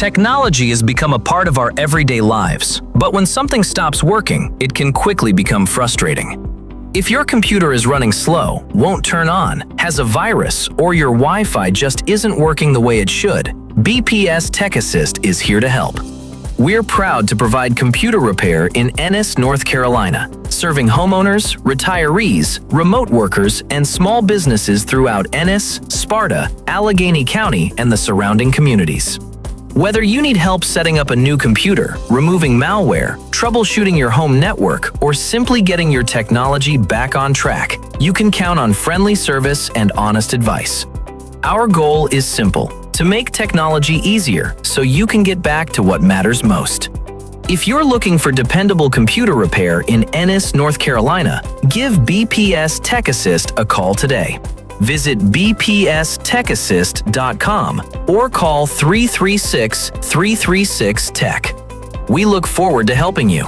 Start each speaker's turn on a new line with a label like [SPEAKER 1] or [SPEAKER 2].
[SPEAKER 1] Technology has become a part of our everyday lives, but when something stops working, it can quickly become frustrating. If your computer is running slow, won't turn on, has a virus, or your Wi-Fi just isn't working the way it should, BPS Tech Assist is here to help. We're proud to provide computer repair in Ennice, North Carolina, serving homeowners, retirees, remote workers, and small businesses throughout Ennice, Sparta, Alleghany County, and the surrounding communities. Whether you need help setting up a new computer, removing malware, troubleshooting your home network, or simply getting your technology back on track, you can count on friendly service and honest advice. Our goal is simple: to make technology easier so you can get back to what matters most. If you're looking for dependable computer repair in Ennice, North Carolina, give BPS Tech Assist a call today. Visit bpstechassist.com or call 336-336-TECH. We look forward to helping you.